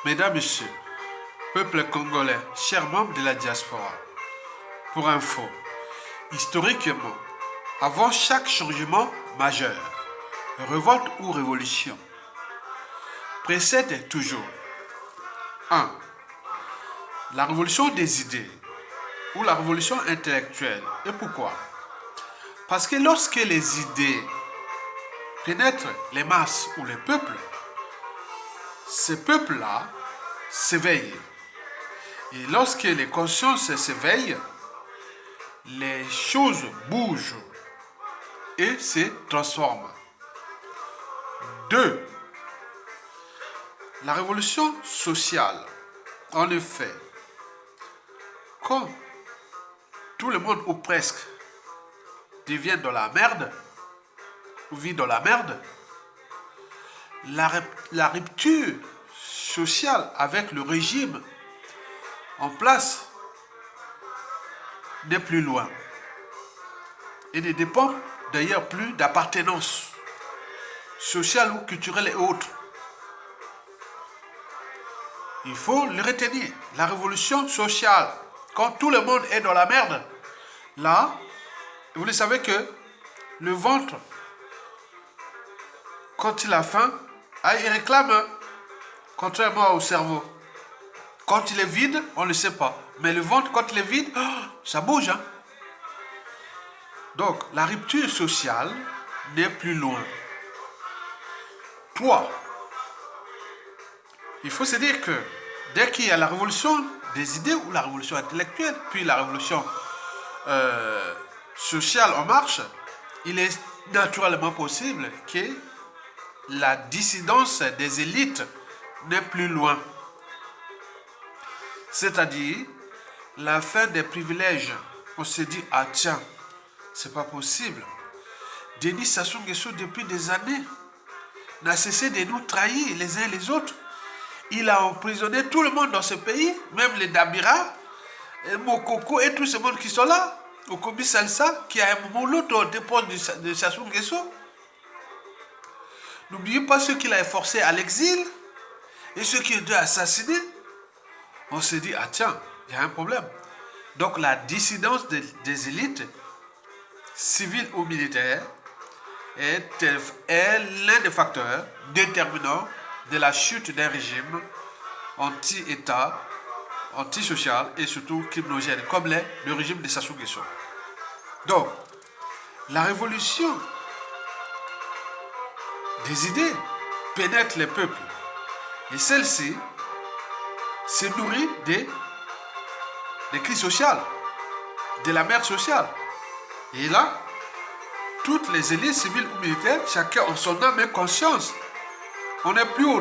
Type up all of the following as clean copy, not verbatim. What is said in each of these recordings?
Mesdames, Messieurs, peuple congolais, chers membres de la diaspora, pour info, historiquement, avant chaque changement majeur, révolte ou révolution, précède toujours 1. La révolution des idées ou la révolution intellectuelle. Et pourquoi? Parce que lorsque les idées pénètrent les masses ou les peuples, ces peuples-là s'éveillent. Et lorsque les consciences s'éveillent, les choses bougent et se transforment. 2. La révolution sociale. En effet, quand tout le monde ou presque devient dans la merde, ou vit dans la merde, la rupture sociale avec le régime en place n'est plus loin et ne dépend d'ailleurs plus d'appartenance sociale ou culturelle et autres. Il faut le retenir. La révolution sociale, quand tout le monde est dans la merde, là, vous le savez que le ventre, quand il a faim, il réclame, contrairement au cerveau. Quand il est vide, on ne le sait pas. Mais le ventre, quand il est vide, ça bouge. Hein? Donc, la rupture sociale n'est plus loin. 3. Il faut se dire que dès qu'il y a la révolution des idées ou la révolution intellectuelle, puis la révolution sociale en marche, il est naturellement possible que la dissidence des élites n'est plus loin. C'est-à-dire la fin des privilèges. On se dit, ah tiens, c'est pas possible. Denis Sassou Nguesso, depuis des années, n'a cessé de nous trahir les uns les autres. Il a emprisonné tout le monde dans ce pays, même les Dabira, Mokoko et tout ce monde qui sont là. Okobi Salsa, qui a un moment ou l'autre dépose de Sassou Nguesso. N'oubliez pas ceux qu'il a forcés à l'exil et ceux qui ont dû assassiner. On se dit, ah tiens, il y a un problème. Donc la dissidence des élites, civiles ou militaires, est l'un des facteurs déterminants de la chute d'un régime anti-État, antisocial et surtout criminogène, comme le régime de Sassou Nguesso. Donc, la révolution des idées pénètre les peuples. Et celle-ci se nourrit des crises sociales, de la merde sociale. Et là, toutes les élites civiles ou militaires, chacun en son âme et conscience. On n'est plus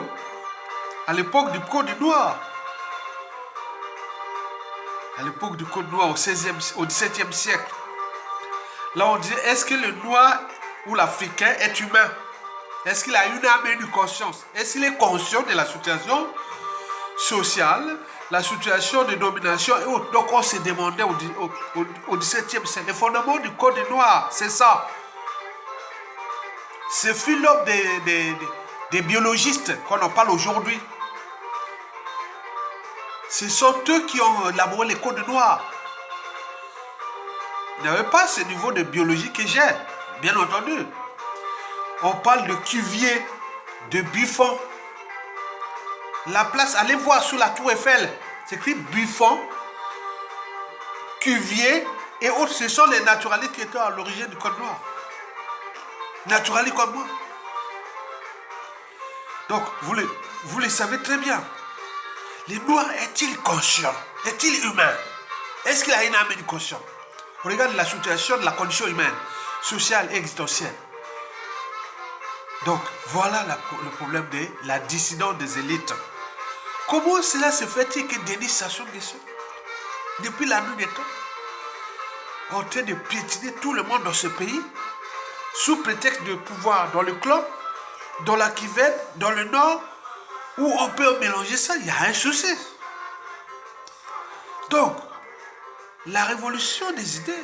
à l'époque du Code noir. À l'époque du Code noir, au XVIIe siècle. Là, on dit, est-ce que le noir ou l'Africain est humain? Est-ce qu'il a une âme et une conscience? Est-ce qu'il est conscient de la situation sociale, la situation de domination et autres? Donc, on s'est demandé au XVIIe siècle, les fondements du Code noir, c'est ça. Ce fut l'homme des biologistes qu'on en parle aujourd'hui. Ce sont eux qui ont élaboré les codes noirs. Il n'y avait pas ce niveau de biologie que j'ai, bien entendu. On parle de Cuvier, de Buffon. La place, allez voir sous la tour Eiffel, c'est écrit Buffon, Cuvier et autres. Ce sont les naturalistes qui étaient à l'origine du code noir. Naturalistes comme moi. Donc, vous le savez très bien. Le noir est-il conscient? Est-il humain? Est-ce qu'il a une âme et une conscience? On regarde la situation de la condition humaine, sociale et existentielle. Donc, voilà le problème de la dissidence des élites. Comment cela se fait-il que Denis Sassou Nguesso, depuis la nuit des temps, en train de piétiner tout le monde dans ce pays, sous prétexte de pouvoir dans le clan, dans la Kivette, dans le Nord, où on peut mélanger ça, il y a un souci. Donc, la révolution des idées,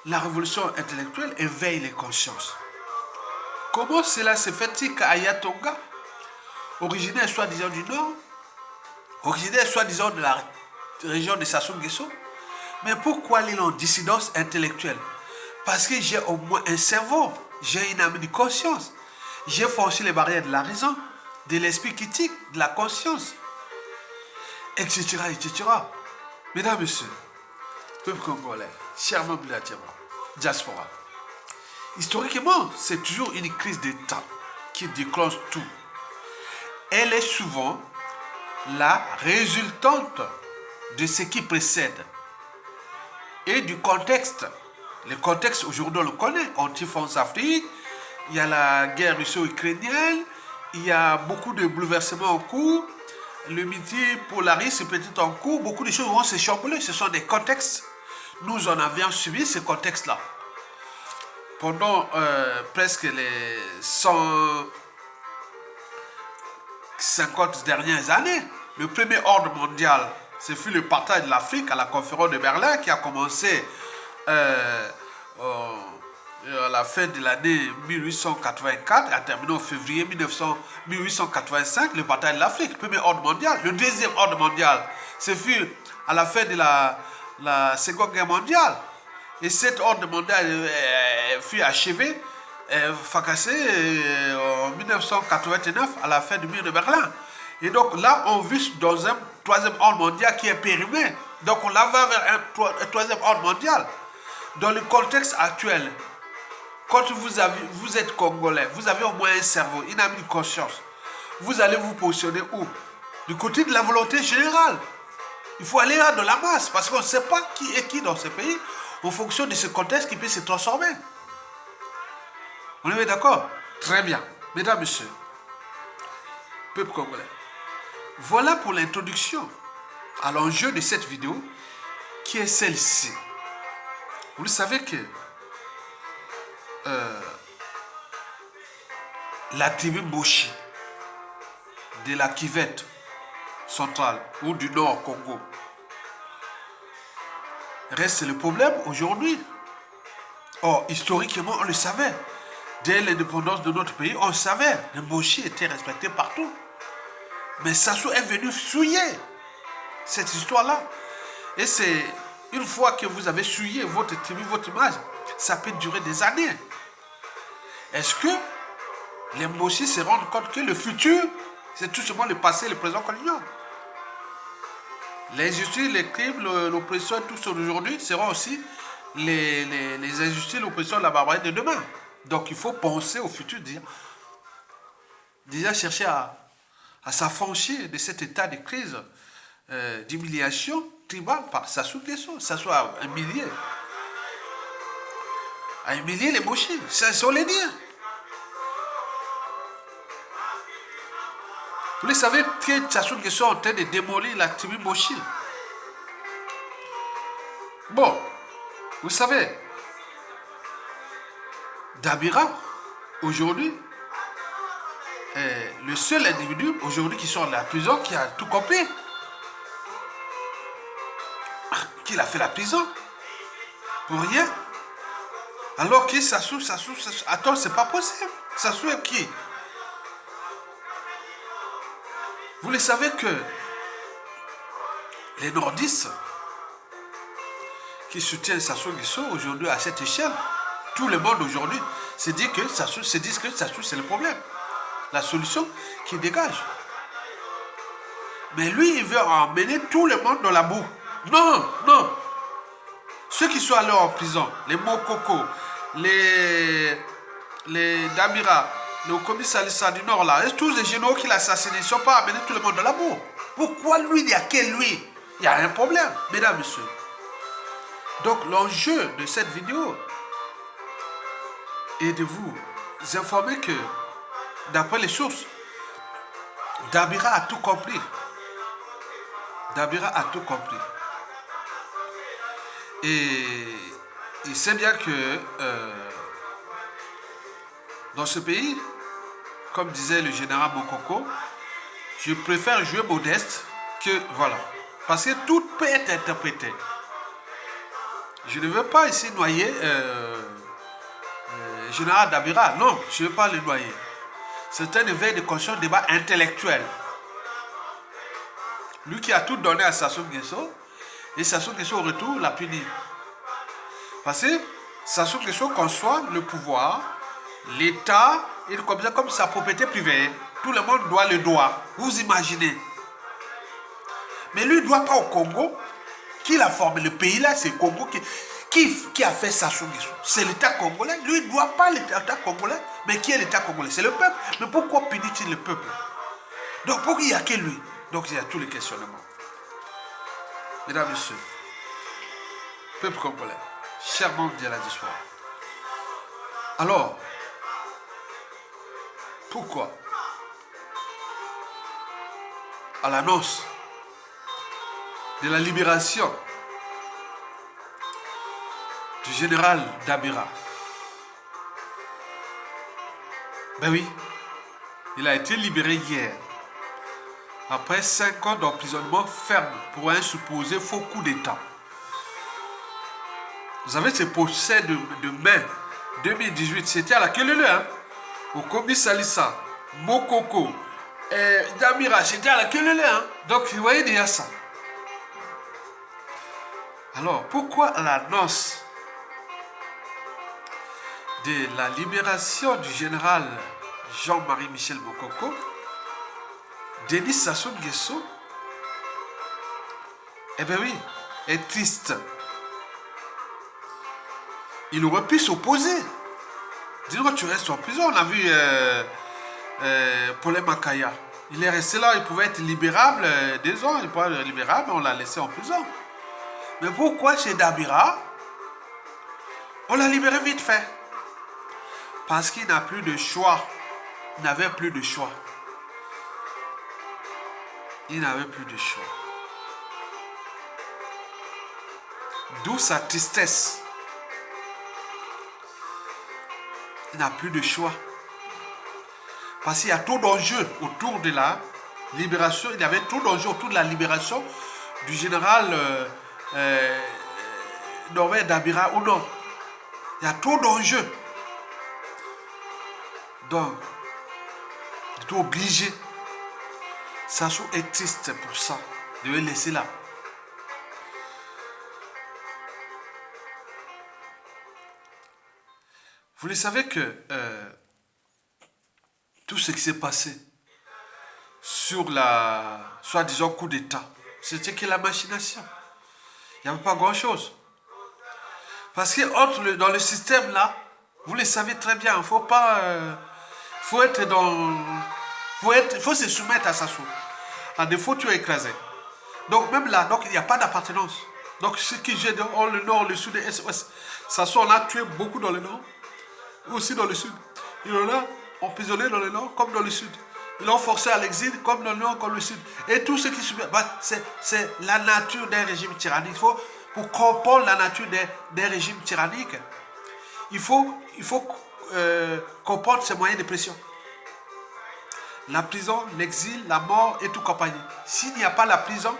la révolution intellectuelle éveille les consciences. Comment cela se fait-il qu'Aya Tonga, originaire soi-disant du Nord, originaire soi-disant de la région de Sassou Nguesso. Mais pourquoi il est en dissidence intellectuelle? Parce que j'ai au moins un cerveau, j'ai une âme de conscience. J'ai franchi les barrières de la raison, de l'esprit critique, de la conscience, etc., etc. Mesdames, Messieurs, peuple congolais, chers membres de la diaspora, historiquement, c'est toujours une crise d'État qui déclenche tout. Elle est souvent la résultante de ce qui précède et du contexte. Le contexte, aujourd'hui, on le connaît. Anti-France-Afrique, il y a la guerre russo-ukrainienne, il y a beaucoup de bouleversements en cours, le multipolarisme est peut-être en cours, beaucoup de choses vont se chambouler. Ce sont des contextes. Nous en avions subi ces contextes-là. Pendant presque les 150 dernières années, le premier ordre mondial, ce fut le partage de l'Afrique à la conférence de Berlin qui a commencé à la fin de l'année 1884 et a terminé en février 1885, le partage de l'Afrique, premier ordre mondial. Le deuxième ordre mondial, ce fut à la fin de la Seconde Guerre mondiale. Et cet ordre mondial fut achevé, fracassé en 1989 à la fin du mur de Berlin. Et donc là, on vit dans un troisième ordre mondial qui est périmé. Donc on va vers un troisième ordre mondial. Dans le contexte actuel, quand vous êtes Congolais, vous avez au moins un cerveau, une âme de conscience. Vous allez vous positionner où? Du côté de la volonté générale. Il faut aller là dans la masse parce qu'on ne sait pas qui est qui dans ce pays en fonction de ce contexte qui peut se transformer. On est d'accord? Très bien. Mesdames, Messieurs, peuple congolais, voilà pour l'introduction à l'enjeu de cette vidéo qui est celle-ci. Vous savez que la tribu Moshi de la Kivette centrale ou du Nord Congo reste le problème aujourd'hui. Or, historiquement, on le savait. Dès l'indépendance de notre pays, on savait. Les Moshi étaient respectés partout. Mais Sassou est venu souiller cette histoire-là. Et c'est une fois que vous avez souillé votre tribu, votre image, ça peut durer des années. Est-ce que les Moshi se rendent compte que le futur, c'est tout simplement le passé et le présent qu'on ignore? L'injustice, les crimes, l'oppression, tout ça d'aujourd'hui seront aussi les injustices, l'oppression, la barbarie de demain. Donc il faut penser au futur, déjà chercher à s'affranchir de cet état de crise, d'humiliation tribale par Sassou Nguesso. Sassou a humilié les Moshi, ça on les dire. Vous le savez que Sassou Nguesso est en train de démolir la tribu Moshi. Bon, vous savez, Dabira, aujourd'hui, est le seul individu aujourd'hui qui sort de la prison qui a tout compris. Qu'il a fait la prison pour rien. Alors que Sassou, attends, c'est pas possible. Sassou est qui? Vous le savez que les nordistes qui soutiennent Sassou Nguesso aujourd'hui à cette échelle, tout le monde aujourd'hui se dit que Sassou c'est le problème, la solution qui dégage. Mais lui, il veut emmener tout le monde dans la boue. Non, non. Ceux qui sont allés en prison, les Mokoko, les Dabira, le commissaire du Nord là, et tous les généraux qui l'assassinent, ils ne sont pas amenés tout le monde dans la boue. Pourquoi lui? Il n'y a que lui. Il y a un problème, mesdames, messieurs. Donc l'enjeu de cette vidéo est de vous informer que, d'après les sources, Dabira a tout compris. Dabira a tout compris. Et il sait bien que dans ce pays, comme disait le général Mokoko, je préfère jouer modeste que... Voilà. Parce que tout peut être interprété. Je ne veux pas ici noyer général Dabira. Non, je ne veux pas le noyer. C'est un éveil de conscience, débat intellectuel. Lui qui a tout donné à Sassou Nguesso, et Sassou Nguesso au retour l'a puni. Parce que Sassou Nguesso conçoit le pouvoir, l'État, et comme sa propriété privée. Tout le monde doit le droit. Vous imaginez. Mais lui, il ne doit pas au Congo. Qui l'a formé? Le pays là, c'est le Congo qui a fait Sassou Nguesso. C'est l'État congolais. Lui, il ne doit pas l'État congolais. Mais qui est l'État congolais? C'est le peuple. Mais pourquoi punit-il le peuple? Donc, pourquoi il n'y a que lui? Donc, il y a tous les questionnements. Mesdames, Messieurs, peuple congolais, chers membres de la diaspora. Alors, pourquoi, à l'annonce de la libération du général Dabira, ben oui, il a été libéré hier, après 5 ans d'emprisonnement ferme pour un supposé faux coup d'État. Vous savez, ce procès de mai 2018, c'était à la Kelele, hein? Au Kobi Salissa, Mokoko, et Dabira, c'était à la Kelele, hein? Donc, vous voyez déjà ça. Alors, pourquoi l'annonce de la libération du général Jean-Marie Michel Mokoko, Denis Sassou Nguesso, eh bien oui, est triste. Il aurait pu s'opposer. Dis-moi, tu restes en prison. On a vu Paulin Makaya. Il est resté là, il pouvait être libérable. 2 ans, il pouvait être libérable, mais on l'a laissé en prison. Mais pourquoi chez Dabira, on l'a libéré vite fait? Parce qu'il n'a plus de choix. Il n'avait plus de choix. Il n'avait plus de choix. D'où sa tristesse. Il n'a plus de choix. Parce qu'il y a trop d'enjeux autour de la libération. Il y avait trop d'enjeux autour de la libération du général Norbert Dabira ou non. Il y a trop d'enjeux. Donc, il est obligé. Sassou est triste pour ça. De le laisser là. Vous le savez que tout ce qui s'est passé sur la soi-disant coup d'État, c'était que la machination. Il n'y avait pas grand-chose. Parce que dans le système là, vous le savez très bien, il ne faut pas... faut être dans... Il faut se soumettre à Sassou. À défaut, tu es écrasé. Donc même là, donc, il n'y a pas d'appartenance. Donc ce qui gère le nord, le sud et l'est, ouest. Sassou, on a tué beaucoup dans le nord, aussi dans le sud. Il en a emprisonné dans le nord comme dans le sud. Ils l'ont forcé à l'exil comme dans le nord comme le sud. Et tout ce qui subit, c'est la nature d'un régime tyrannique. Pour comprendre la nature d'un régime tyrannique, il faut comprendre ses moyens de pression. La prison, l'exil, la mort et tout compagnie. S'il n'y a pas la prison,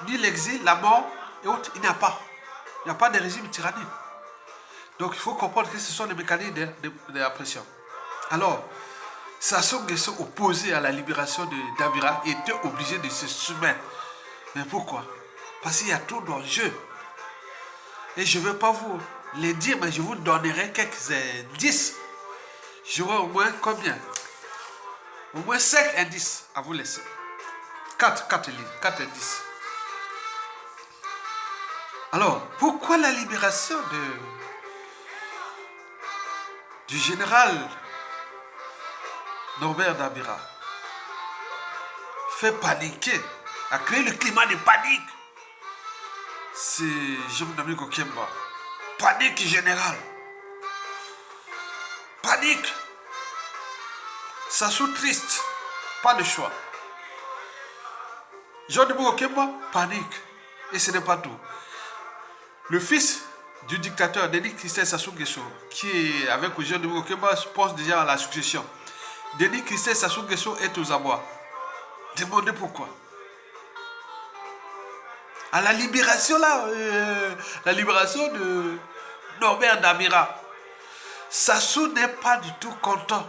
ni l'exil, la mort et autres, il n'y a pas. Il n'y a pas de régime tyrannique. Donc il faut comprendre que ce sont des mécanismes de la pression. Alors, Sassou Nguesso, opposé à la libération de Dabira, était obligé de se soumettre. Mais pourquoi? Parce qu'il y a trop d'enjeux. Et je ne veux pas vous les dire, mais je vous donnerai quelques indices. J'aurai au moins combien? Au moins 5 indices à vous laisser. 4 indices. Alors, pourquoi la libération du général Norbert Dabira fait paniquer, a créé le climat de panique? C'est Jean-Dominique Okemba. Panique générale. Panique. Sassou triste. Pas de choix. Jean-Dominique Okemba, panique. Et ce n'est pas tout. Le fils du dictateur Denis Christophe Sassou Nguesso, qui est avec Jean-Dominique Okemba, pense déjà à la succession. Denis Christophe Sassou Nguesso est aux abois. Demandez pourquoi. À la libération là, la libération de Norbert Dabira, Sassou n'est pas du tout content.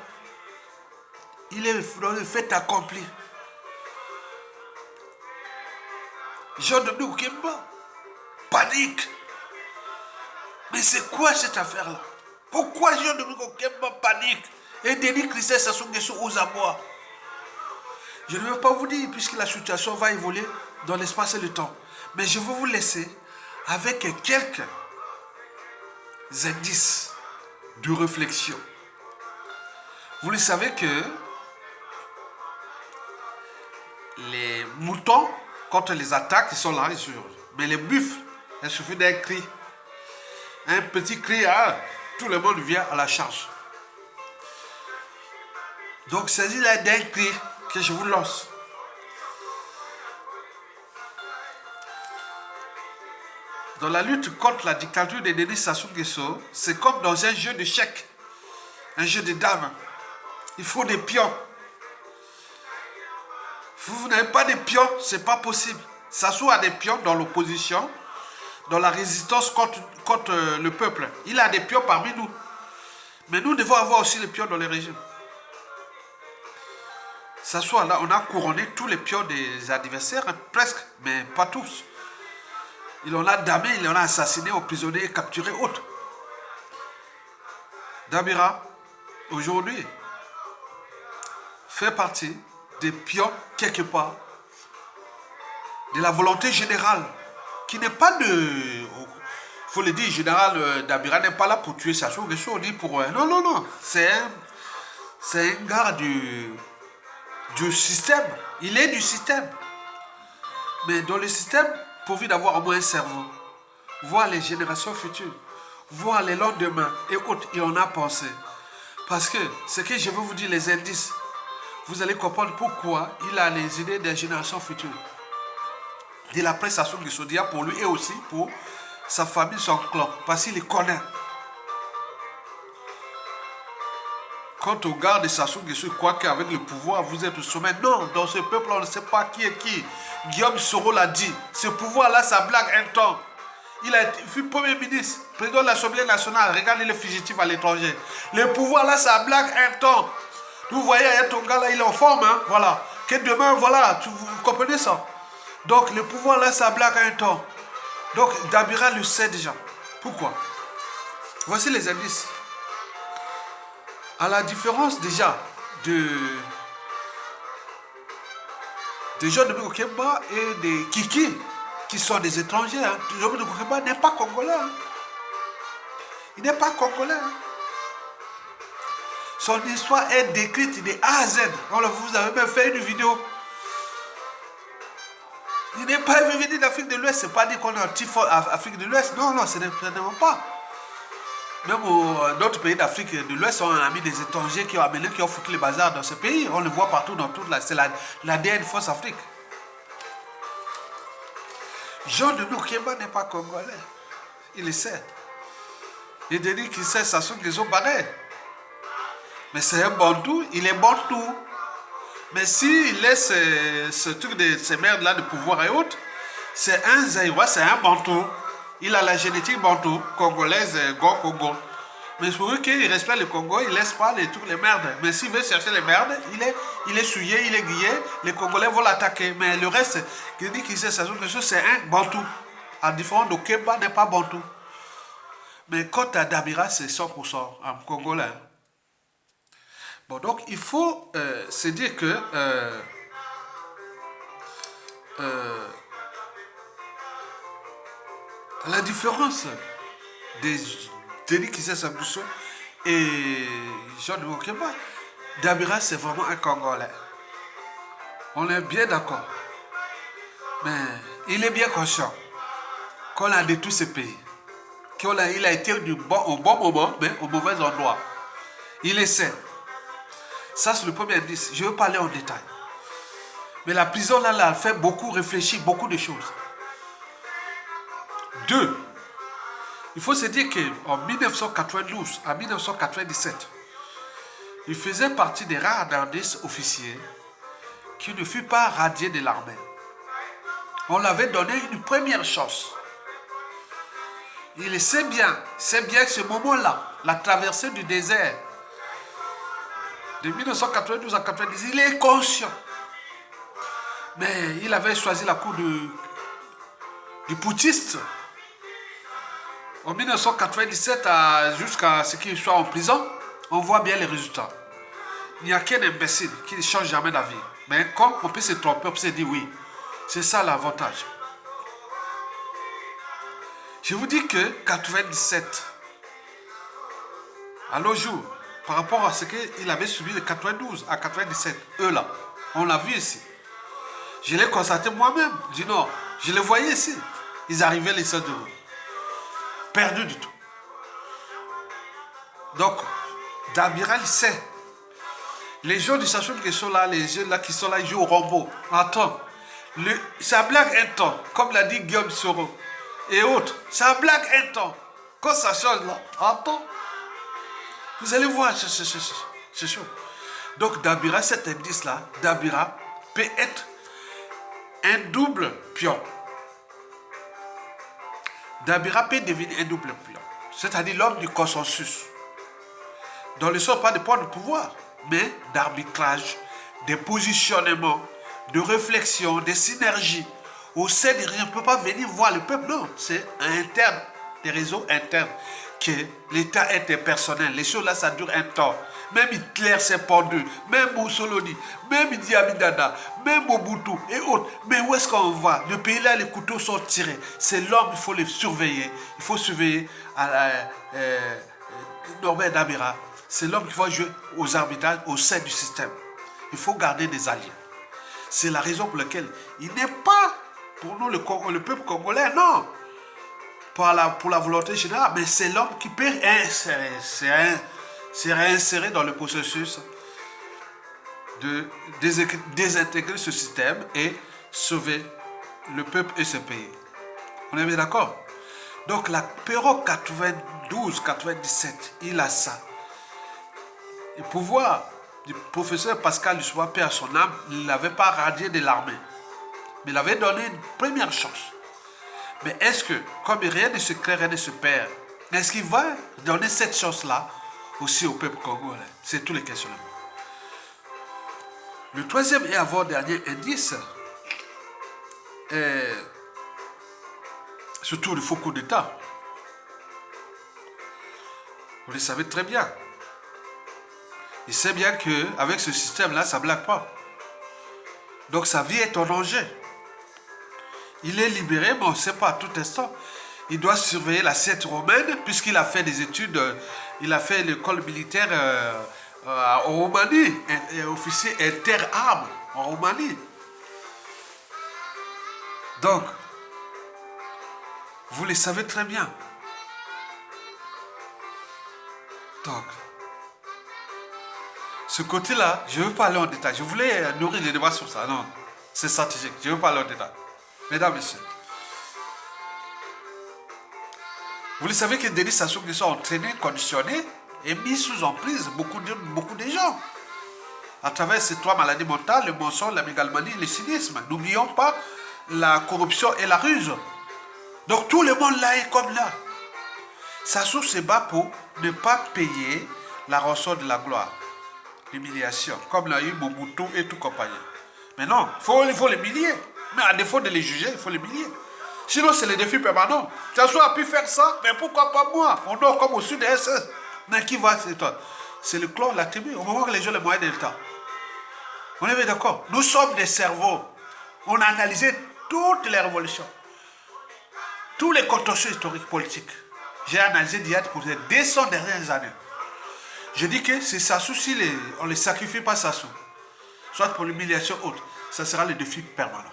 Il est dans le fait accompli. Jean-Dominique Okemba panique. Mais c'est quoi cette affaire-là? Pourquoi Jean-Dominique Okemba panique? Et Denis Christophe Sassou Nguesso aux abois. Je ne veux pas vous dire, puisque la situation va évoluer dans l'espace et le temps. Mais je veux vous laisser avec quelques indices de réflexion. Vous le savez que les moutons, quand on les attaque, ils sont là, ils sont... Mais les buffles, il suffit d'un cri. Un petit cri, hein, tout le monde vient à la charge. Donc, c'est là d'un cri que je vous lance. Dans la lutte contre la dictature de Denis Sassou Nguesso, c'est comme dans un jeu d'échecs, un jeu de dames. Il faut des pions. Vous n'avez pas de pions, c'est pas possible. Sassou a des pions dans l'opposition, dans la résistance contre le peuple. Il a des pions parmi nous. Mais nous devons avoir aussi les pions dans les régions. Sassou, là, on a couronné tous les pions des adversaires, presque, mais pas tous. Il en a damé, il en a assassiné, emprisonné, capturé, autres. Dabira, aujourd'hui, fait partie des pions, quelque part, de la volonté générale, qui n'est pas de... Il faut le dire, général Dabira n'est pas là pour tuer Sassou Nguesso, on dit pour... Non, non, non, c'est un gars du système. Il est du système. Mais dans le système, pourvu d'avoir au moins un cerveau, voir les générations futures, voir les lendemains et autres, et on a pensé. Parce que ce que je veux vous dire, les indices, vous allez comprendre pourquoi il a les idées des générations futures. De la presse Sassou Nguesso pour lui et aussi pour sa famille, son clan, parce qu'il les connaît. Quant au gars de Sassou Nguesso, il croit qu'avec le pouvoir, vous êtes au sommet. Non, dans ce peuple, on ne sait pas qui est qui. Guillaume Soro l'a dit. Ce pouvoir-là, ça blague un temps. Il a été Premier ministre, président de l'Assemblée nationale. Regardez les fugitifs à l'étranger. Le pouvoir-là, ça blague un temps. Vous voyez, ton gars là, il est en forme. Hein, voilà. Que demain, voilà, vous comprenez ça? Donc, le pouvoir-là, ça blague un temps. Donc, Dabira le sait déjà. Pourquoi? Voici les indices. À la différence déjà de Jean-Dominique Okemba et des Kiki, qui sont des étrangers, hein. Jean-Dominique Okemba n'est pas congolais. Hein. Il n'est pas congolais. Hein. Son histoire est décrite de A à Z. Vous avez même fait une vidéo. Il n'est pas venu d'Afrique de l'Ouest. Ce n'est pas dit qu'on est anti-Afrique de l'Ouest. Non, non, ce n'est pas. Même dans d'autres pays d'Afrique de l'Ouest, on a mis des étrangers qui ont amené, qui ont foutu les bazars dans ce pays. On le voit partout dans toute c'est l'ADN Force Afrique. Jean-Dominique Okemba n'est pas congolais. Il le sait. Il dit qu'il sait Sassou Nguesso pareil. Mais c'est un bantou, il est bantou. Mais s'il laisse ce truc de ces merdes-là de pouvoir et autres, c'est un Zaïrois, c'est un bantou. Il a la génétique bantou, congolaise, Congo. Mais pour eux qu'il respecte le Congo, il ne laisse pas les trucs, les merdes. Mais s'il veut chercher les merdes, il est souillé, il est grillé, les Congolais vont l'attaquer. Mais le reste, qui dit qu'il sait ça, c'est un bantou. À différence d'Okemba, n'est pas bantou. Mais quant à Dabira, c'est 100% un Congolais. Bon, donc il faut se dire que la différence des Denis Sassou Nguesso et Jean-Dominique Okemba, Dabira c'est vraiment un Congolais. On est bien d'accord. Mais il est bien conscient qu'on a détruit ce pays. Il a été au bon moment, mais au mauvais endroit. Il essaie. Ça, c'est le premier indice. Je veux parler en détail. Mais la prison, là, a fait beaucoup réfléchir, beaucoup de choses. 2. Il faut se dire qu'en 1992 à 1997, il faisait partie des rares derniers officiers qui ne fut pas radié de l'armée. On l'avait donné une première chance. Il sait bien que ce moment-là, la traversée du désert, de 1992 à 1990, il est conscient. Mais il avait choisi la cour du putschiste. En 1997 jusqu'à ce qu'il soit en prison, on voit bien les résultats. Il n'y a qu'un imbécile qui ne change jamais d'avis. Mais comme on peut se tromper, on peut se dire oui. C'est ça l'avantage. Je vous dis que 97, à nos jours, par rapport à ce qu'il avait subi de 92 à 97, eux là, on l'a vu ici. Je l'ai constaté moi-même. Je dis non, je les voyais ici. Ils arrivaient les seuls de vous. Perdus du tout. Donc, Dabira, il sait. Les gens du Sassoum qui sont là, les jeunes là qui sont là, ils jouent au robot. Attends, ça blague un temps, comme l'a dit Guillaume Soro et autres. Ça blague un temps. Quand ça change là, attends. Vous allez voir, c'est chaud. Donc, Dabira, cet indice-là, Dabira peut être un double pion. Dabira peut devenir un double pion. C'est-à-dire l'homme du consensus. Dans le sens pas de point de pouvoir, mais d'arbitrage, de positionnement, de réflexion, de synergie. Au sein de rien, on ne peut pas venir voir le peuple, non. C'est interne, des réseaux internes, que l'État interpersonnel. Les choses là, ça dure un temps. Même Hitler s'est pendu, même Mussolini, même Idi Amin Dada, même Mobutu et autres. Mais où est-ce qu'on va? Le pays là, les couteaux sont tirés. C'est l'homme, il faut les surveiller. Il faut surveiller Norbert Dabira. C'est l'homme qui va jouer aux arbitrages au sein du système. Il faut garder des alliés. C'est la raison pour laquelle il n'est pas, pour nous, le peuple congolais, non. Pour la volonté générale, mais c'est l'homme qui peut se réinsérer dans le processus de désintégrer ce système et sauver le peuple et ce pays. On est bien d'accord? Donc la période 92-97, il a ça. Le pouvoir du professeur Pascal Lussois, paix à son âme, il n'avait pas radié de l'armée. Mais il avait donné une première chance. Mais est-ce que, comme rien ne se crée, rien ne se perd, est-ce qu'il va donner cette chance-là aussi au peuple congolais? C'est toutes les questions. Le troisième et avant-dernier indice, surtout le faux coup d'État. Vous le savez très bien. Il sait bien qu'avec ce système-là, ça ne blague pas. Donc sa vie est en danger. Il est libéré, mais on ne sait pas à tout instant. Il doit surveiller la Siète romaine, puisqu'il a fait des études, il a fait l'école militaire en Roumanie, officier inter-armes en Roumanie. Donc, vous le savez très bien. Donc, ce côté-là, je ne veux pas aller en détail. Je voulais nourrir les débats sur ça. Non, c'est stratégique. Je ne veux pas aller en détail. Mesdames, Messieurs, vous le savez que Denis Sassou Nguesso a entraîné, conditionné et mis sous emprise beaucoup de gens. À travers ces trois maladies mentales, le mensonge, la mégalomanie, le cynisme. N'oublions pas la corruption et la ruse. Donc tout le monde là est comme là. Sassou se bat pour ne pas payer la rançon de la gloire, l'humiliation, comme l'a eu Mobutu et tout compagnie. Mais non, il faut les humilier. Mais à défaut de les juger, il faut les humilier. Sinon, c'est le défi permanent. Sassou a pu faire ça, mais pourquoi pas moi? On dort comme au sud de SS. Mais qui va, c'est toi? C'est le clan, la tribu, au moment que les gens les moyens de l'État. On est bien d'accord? Nous sommes des cerveaux. On a analysé toutes les révolutions. Tous les contentieux historiques politiques. J'ai analysé d'IAT pour les 200 dernières années. Je dis que c'est Sassou, si on ne les sacrifie pas Sassou, soit pour l'humiliation haute, ça sera le défi permanent.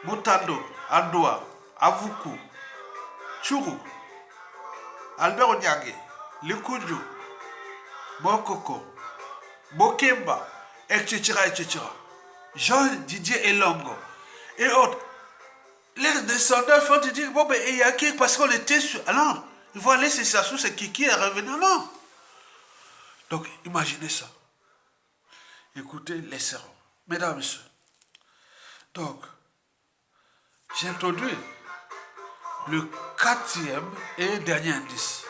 Mutando, Andoa, Avuku, Churu, Albert Onyage, Likuju, Mokoko, Bokemba, etc., etc. Jean-Didier Elongo et autres. Les descendants font dire, bon, ben, il y a qui parce qu'on était sur. Alors, ils vont aller sur Sassou, c'est qui est revenu. Non. Donc, imaginez ça. Écoutez les sermons. Mesdames et messieurs. Donc, j'ai introduit le quatrième et dernier indice.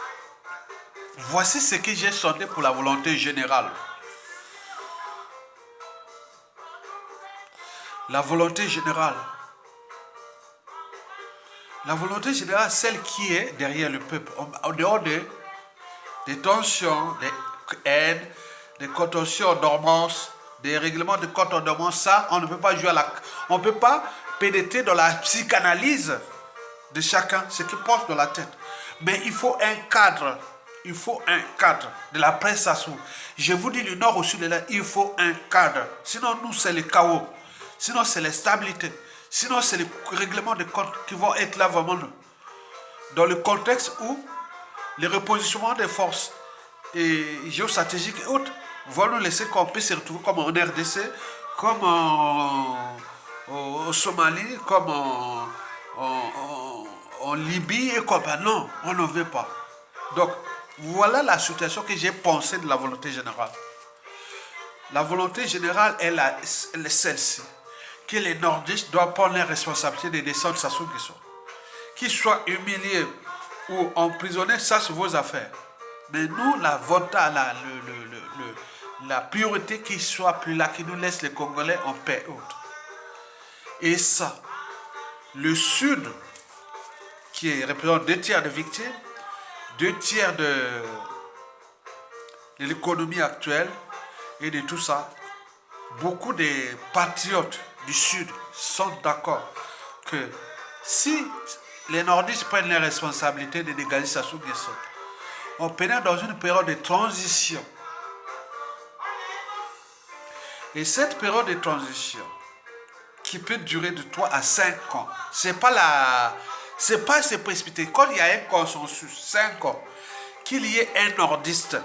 Voici ce que j'ai sondé pour la volonté générale. La volonté générale La volonté générale, celle qui est derrière le peuple, en dehors des tensions, des haines, des contentions, dormances, des règlements de compte en dormance, ça, on ne peut pas jouer on ne peut pas pénétrer dans la psychanalyse de chacun, ce qui passe dans la tête. Mais il faut un cadre. Il faut un cadre de la prestation. Je vous dis du nord au sud de l'est, il faut un cadre. Sinon, nous, c'est le chaos. Sinon, c'est l'instabilité. Sinon, c'est les règlements de compte qui vont être là vraiment dans le contexte où les repositionnements des forces et géostratégiques et autres vont nous laisser qu'on peut se retrouver comme en RDC, comme au Somalie, comme en Libye et comme non, on ne veut pas. Donc, voilà la situation que j'ai pensée de la volonté générale. La volonté générale est celle-ci, que les nordistes doivent prendre les responsabilités des descendre Sassou Nguesso. Qu'ils soient humiliés ou emprisonnés, ça c'est vos affaires. Mais nous, la priorité qu'ils soient plus là, qui nous laisse les Congolais en paix haute. Et ça, le Sud, qui représente 2 tiers de victimes, 2 tiers de l'économie actuelle et de tout ça, beaucoup des patriotes du Sud sont d'accord que si les nordistes prennent les responsabilités de dégager Sassou Nguesso, on pénètre dans une période de transition. Et cette période de transition, qui peut durer de 3 à 5 ans, c'est pas se précipiter. Quand il y a un consensus, 5 ans, qu'il y ait un nordiste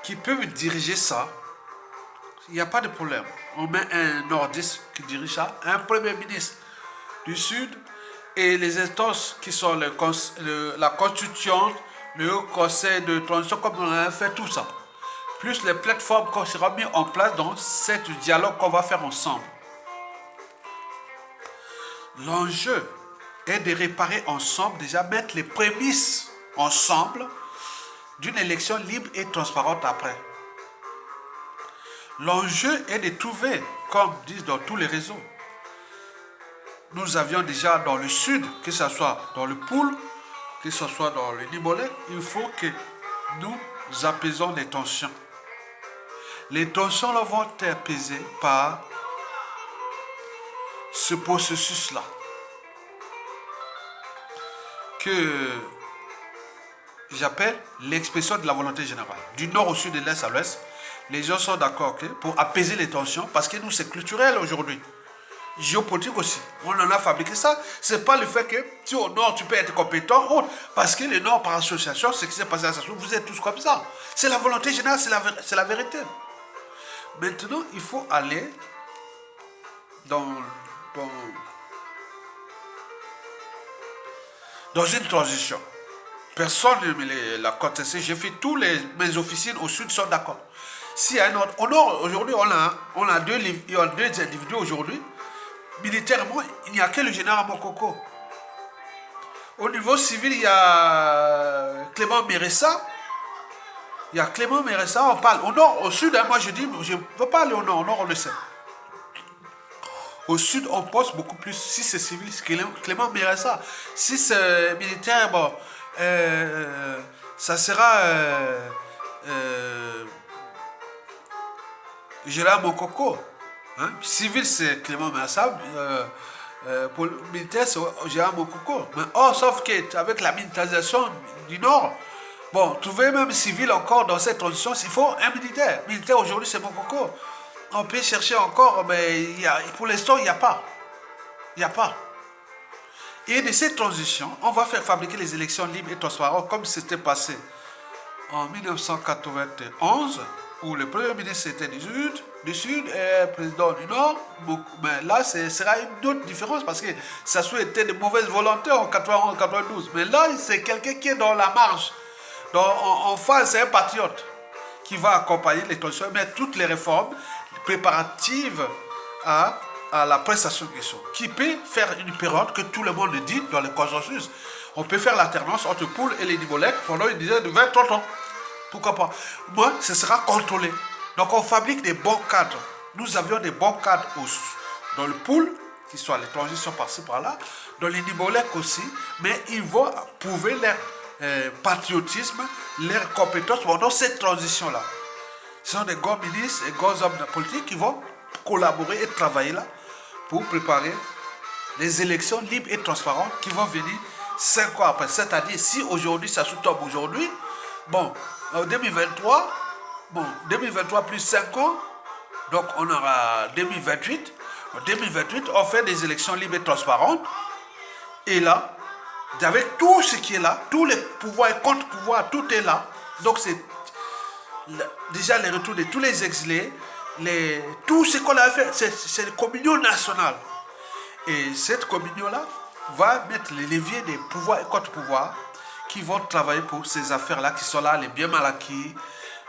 qui peut diriger ça, il n'y a pas de problème. On met un nordiste qui dirige ça, un premier ministre du Sud et les instances qui sont la Constitution, le Haut Conseil de transition, comme on a fait tout ça. Plus les plateformes qui seront mises en place dans ce dialogue qu'on va faire ensemble. L'enjeu est de réparer ensemble, déjà mettre les prémices ensemble d'une élection libre et transparente après. L'enjeu est de trouver, comme disent dans tous les réseaux, nous avions déjà dans le sud, que ce soit dans le Poul, que ce soit dans le Nibolé, il faut que nous apaisons les tensions. Les tensions là vont être apaisées par ce processus-là. Que j'appelle l'expression de la volonté générale. Du nord au sud, de l'est à l'ouest, les gens sont d'accord pour apaiser les tensions, parce que nous, c'est culturel aujourd'hui. Géopolitique aussi. On en a fabriqué ça. C'est pas le fait que si au nord, tu peux être compétent, parce que le nord, par association, ce qui s'est passé à Sassou, vous êtes tous comme ça. C'est la volonté générale, c'est la vérité. Maintenant, il faut aller dans une transition. Personne ne me l'a contesté. J'ai fait mes officines au sud sont d'accord. Si y a un autre, au nord, aujourd'hui, on a deux individus aujourd'hui. Militairement, il n'y a que le général Mokoko. Au niveau civil, il y a Clément Méressa. On parle. Au nord, au sud, moi je dis, je ne peux pas aller au nord, on le sait. Au sud, on pense beaucoup plus. Si c'est civil, c'est Clément Méressa. Si c'est militaire, bon, ça sera Gérard Mokoko. Hein? Civil, c'est Clément Méressa. Pour le militaire, c'est Gérard Mokoko. Mais sauf qu'avec la militarisation du Nord, bon, trouver même civil encore dans cette transition, il faut un militaire. Militaire aujourd'hui, c'est Mokoko. On peut chercher encore, mais pour l'instant, il n'y a pas. Et de cette transition, on va faire fabriquer les élections libres et transparentes comme c'était passé en 1991, où le premier ministre était du Sud et le président du Nord. Mais là, ce sera une autre différence parce que ça soit été de mauvaise volonté en 91-92. Mais là, c'est quelqu'un qui est dans la marge. En face, c'est un patriote qui va accompagner les transitions, mettre toutes les réformes préparatives à la prestation qui peut faire une période que tout le monde dit dans le consensus. On peut faire l'alternance entre Poul et les Nibolèques pendant une dizaine de 20-30 ans. Pourquoi pas? Moi, ce sera contrôlé. Donc, on fabrique des bons cadres. Nous avions des bons cadres dans le Poul, qui sont à l'étranger, sont passés par là, dans les Nibolèques aussi, mais ils vont prouver leur patriotisme, leur compétence pendant cette transition-là. Ce sont des grands ministres et grands hommes de politique qui vont collaborer et travailler là pour préparer les élections libres et transparentes qui vont venir 5 ans après. C'est-à-dire, si aujourd'hui, ça sous-tombe aujourd'hui, bon, en 2023, bon, 2023 plus 5 ans, donc on aura 2028. En 2028, on fait des élections libres et transparentes. Et là, avec tout ce qui est là, tous les pouvoirs et contre-pouvoirs, tout est là. Donc c'est déjà les retours de tous les exilés, tout ce qu'on a fait, c'est une communion nationale. Et cette communion-là va mettre les leviers des pouvoirs et contre-pouvoirs qui vont travailler pour ces affaires-là qui sont là, les biens mal acquis,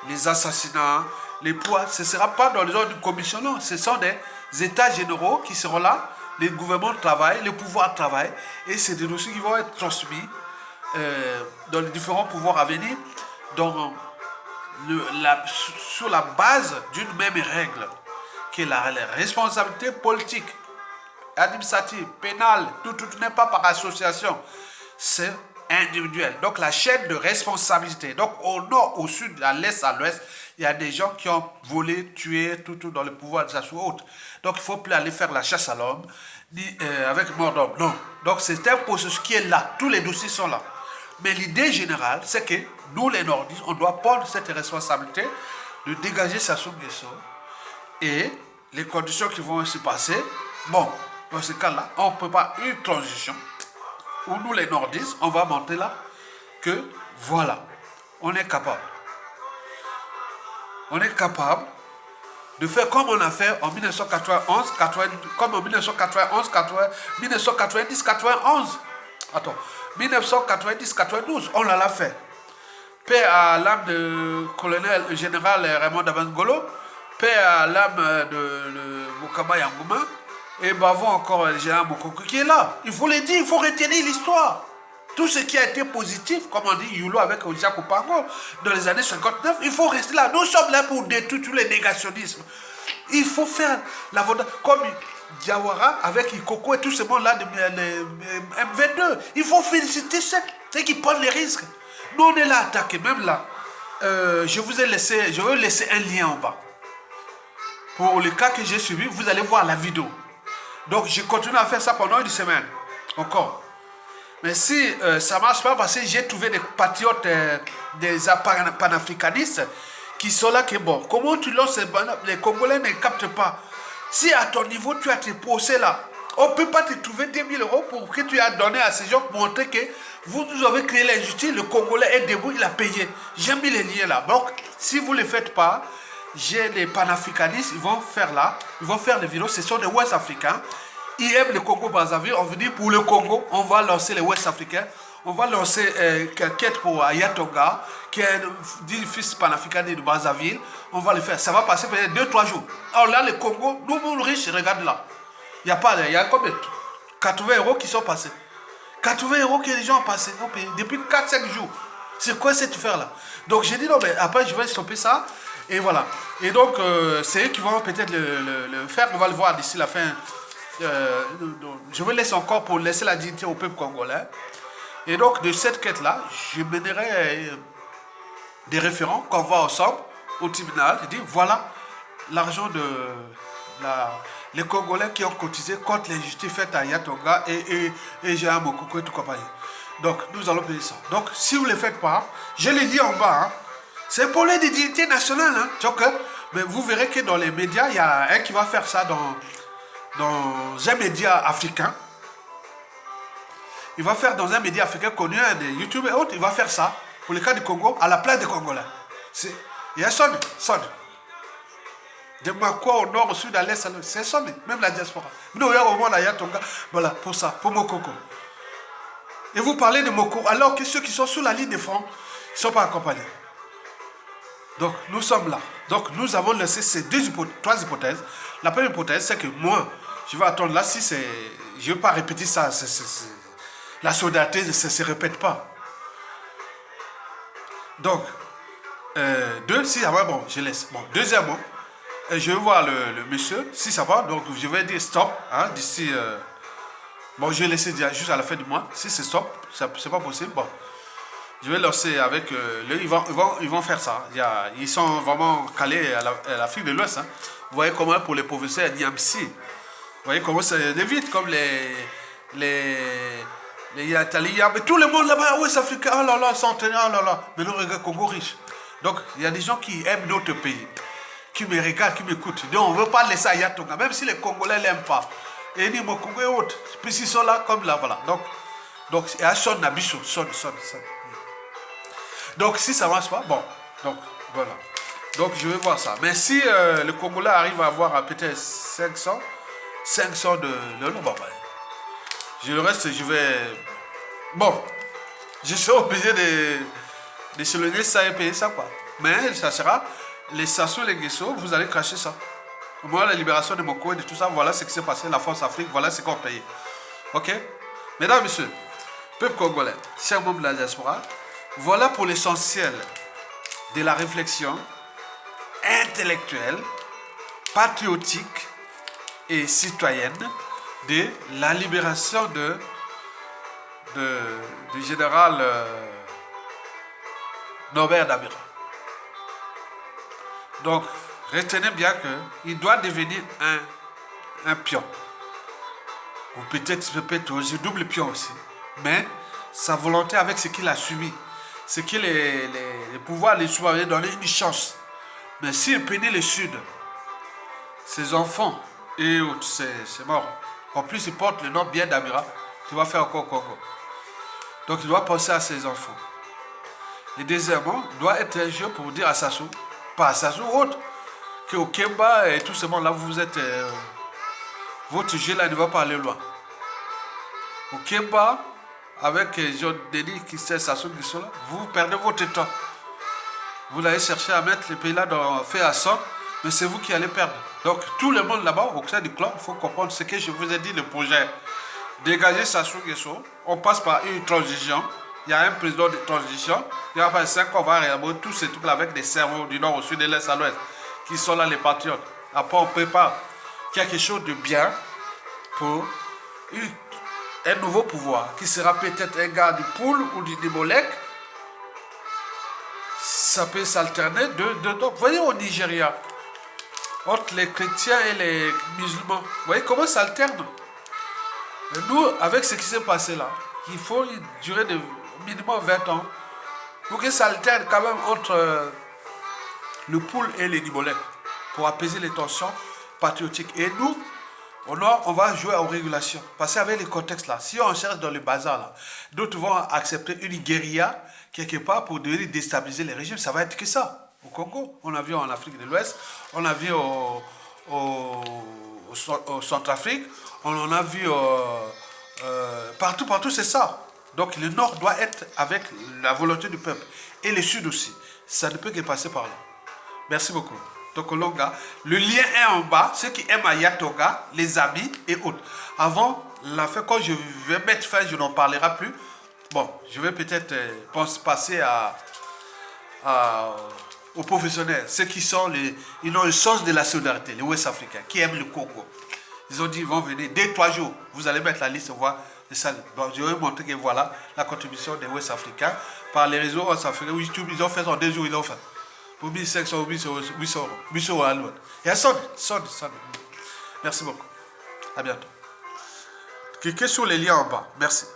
les assassinats, les poids. Ce ne sera pas dans les ordres d'une commission, non. Ce sont des états généraux qui seront là, les gouvernements travaillent, les pouvoirs travaillent, et c'est des dossiers qui vont être transmis dans les différents pouvoirs à venir, sur la base d'une même règle, qui est la responsabilité politique, administrative, pénale, tout n'est pas par association, c'est individuel. Donc la chaîne de responsabilité. Donc au nord, au sud, à l'est, à l'ouest, il y a des gens qui ont volé, tué, tout dans le pouvoir de ou autre. Donc il ne faut plus aller faire la chasse à l'homme, ni avec mort d'homme. Non. Donc c'est un processus qui est là. Tous les dossiers sont là. Mais l'idée générale, c'est que nous, les nordistes, on doit prendre cette responsabilité de dégager Sassou Nguesso et les conditions qui vont se passer. Bon, dans ce cas-là, on prépare une transition où nous, les nordistes, on va monter là que voilà, on est capable. On est capable de faire comme on a fait en 1991, comme en 1991, 1990, 91. Attends, 1990, 92, on l'a fait. Paix à l'âme de colonel général Raymond Dabangolo, paix à l'âme de Mukama Yangouma, et bavons encore le général Mokoko qui est là. Il faut le dire, il faut retenir l'histoire. Tout ce qui a été positif, comme on dit Yulo avec Ojia Kopango, dans les années 59, il faut rester là. Nous sommes là pour détruire tous les négationnismes. Il faut faire la voie comme Diawara avec Ikoko et tout ce monde-là de M22. Il faut féliciter ceux qui prennent les risques. Nous, on est là attaqués, même là. Je vais laisser un lien en bas. Pour le cas que j'ai suivi, vous allez voir la vidéo. Donc, je continue à faire ça pendant une semaine. Encore. Mais si ça ne marche pas, parce que j'ai trouvé des patriotes, des panafricanistes, qui sont là, que bon, comment tu lances les Congolais ne captent pas. Si à ton niveau, tu as tes procès là, on ne peut pas te trouver 2000 € pour que tu aies donné à ces gens pour montrer que vous nous avez créé l'injustice, le Congolais est debout, il a payé. J'ai mis les liens là. Donc, si vous ne le faites pas, j'ai des panafricanistes, ils vont faire là, ils vont faire des vidéos, ce sont des Ouest africains. Ils aiment le Congo-Brazzaville, on veut dire pour le Congo, on va lancer les Ouest africains. On va lancer quête pour Ayatonga, qui est un fils panafricain de Brazzaville. On va le faire. Ça va passer peut-être 2-3 jours. Alors là, le Congo, nous riches, regarde là. Il y a combien 80 € qui sont passés. 80 € que les gens ont passé depuis 4-5 jours. C'est quoi cette affaire-là? Donc j'ai dit non, mais après je vais stopper ça. Et voilà. Et donc, c'est eux qui vont peut-être le faire. On va le voir d'ici la fin. Je vais laisser encore pour laisser la dignité au peuple congolais. Et donc, de cette quête-là, je mènerai des référents qu'on voit ensemble au tribunal. Je dis, voilà l'argent de les Congolais qui ont cotisé contre l'injustice faite à Yatonga et Jean Mokoko et tout compagnie. Donc, nous allons payer ça. Donc, si vous ne le faites pas, je l'ai dit en bas, hein, c'est pour les dignités nationales. Hein. Donc, mais vous verrez que dans les médias, il y a un qui va faire ça dans un média africain. Il va faire dans un média africain connu, des YouTube et autres, il va faire ça, pour le cas du Congo, à la place des Congolais. Il y a sonné. De Makwa au nord, au sud, à l'est, c'est sonné, même la diaspora. Nous, il y a au moins la Yatonga, voilà, pour ça, pour Mokoko. Et vous parlez de Mokoko, alors que ceux qui sont sous la ligne de front ne sont pas accompagnés. Donc, nous sommes là. Donc, nous avons laissé ces trois hypothèses. La première hypothèse, c'est que moi, je vais attendre là, si c'est... Je ne vais pas répéter ça, la solidarité ne se répète pas. Donc, bon, je laisse. Bon, deuxièmement, Et je vais voir le monsieur, si ça va, donc je vais dire stop, hein, d'ici... bon, je vais laisser dire juste à la fin du mois. Si c'est stop, c'est pas possible, bon. Je vais lancer avec... ils vont faire ça. Ils sont vraiment calés à l'Afrique de l'Ouest. Hein. Vous voyez comment pour les professeurs Niamsi, vous voyez comment c'est vite, comme les Italiens, mais tout le monde là-bas, Ouest africain, oh là là, centenaire, oh là là. Mais nous, regarde, Congo riche. Donc, il y a des gens qui aiment notre pays, qui me regardent, qui m'écoutent. Donc, on ne veut pas laisser à Yatonga, même si les Congolais ne l'aiment pas. Et ni mon Congo et autres. Puis ils sont là, comme là, voilà. Donc, il y a son abisso, son. Donc, si ça ne marche pas, bon, donc, voilà. Donc, je vais voir ça. Mais si le Congolais arrive à avoir peut-être 500 de l'eau, bon, ben, le reste, je vais... Bon, je suis obligé de souligner ça et payer ça, quoi. Mais ça sera, les Sassou, les Guesso, vous allez cracher ça. Moi, la libération de Moko et de tout ça, voilà ce qui s'est passé, la force Afrique, voilà ce qu'on paye. Ok? Mesdames, messieurs, peuple congolais, chers membres de la diaspora, voilà pour l'essentiel de la réflexion intellectuelle, patriotique et citoyenne de la libération du général Norbert Dabira. Donc, retenez bien qu'il doit devenir un pion. Ou peut-être aussi double pion aussi. Mais sa volonté avec ce qu'il a subi, ce que les pouvoirs les Sous avaient donné une chance. Mais s'il peignait le Sud, ses enfants et autres, c'est mort. En plus, il porte le nom bien d'Amira. Tu vas faire encore Congo. Donc, il doit penser à ses enfants. Et deuxièmement, il doit être un jeu pour dire à Sassou, pas à Sassou ou autre, qu'au Kemba et tout ce monde-là, vous êtes... votre jeu là ne va pas aller loin. Au Kemba, avec John Denis qui sait Sassou Nguesso là, vous perdez votre temps. Vous allez chercher à mettre les pays là dans fait à sorte, mais c'est vous qui allez perdre. Donc tout le monde là-bas, au sein du club, il faut comprendre ce que je vous ai dit, le projet. Dégager Sassou Nguesso, on passe par une transition. Il y a un président de transition. Il y a pas 5 ans, on va réaborder tous ces trucs-là avec des cerveaux du nord au sud, de l'est à l'ouest, qui sont là les patriotes. Après, on prépare quelque chose de bien pour un nouveau pouvoir, qui sera peut-être un gars du Poul ou du Nibolek. Ça peut s'alterner donc, vous voyez au Nigeria, entre les chrétiens et les musulmans, vous voyez comment ça alterne. Et nous, avec ce qui s'est passé là, il faut une durée de minimum 20 ans pour que ça alterne quand même entre le Poul et les Nibolek, pour apaiser les tensions patriotiques. Et nous, on va jouer aux régulations. Parce qu'avec les contextes là, si on cherche dans le bazar là, d'autres vont accepter une guérilla quelque part pour déstabiliser les régimes. Ça va être que ça. Au Congo, on a vu en Afrique de l'Ouest, on a vu au Centrafrique, on en a vu partout, c'est ça. Donc le Nord doit être avec la volonté du peuple. Et le Sud aussi. Ça ne peut que passer par là. Merci beaucoup. Donc Longa, le lien est en bas. Ceux qui aiment à Yatonga, les amis et autres. Avant la fin, quand je vais mettre fin, je n'en parlerai plus. Bon, je vais peut-être passer aux professionnels. Ceux qui sont ils ont le sens de la solidarité, les Ouest africains, qui aiment le Congo. Ils ont dit, ils vont venir dès 3 jours. Vous allez mettre la liste, on voit. Donc, je vais montrer que voilà la contribution des Ouest africains par les réseaux Ouest africains. YouTube, ils ont fait en 2 jours, ils l'ont fait. Pour 1500 ou 800 euros à l'autre. Et à sonne. Merci beaucoup. À bientôt. Cliquez sur les liens en bas. Merci.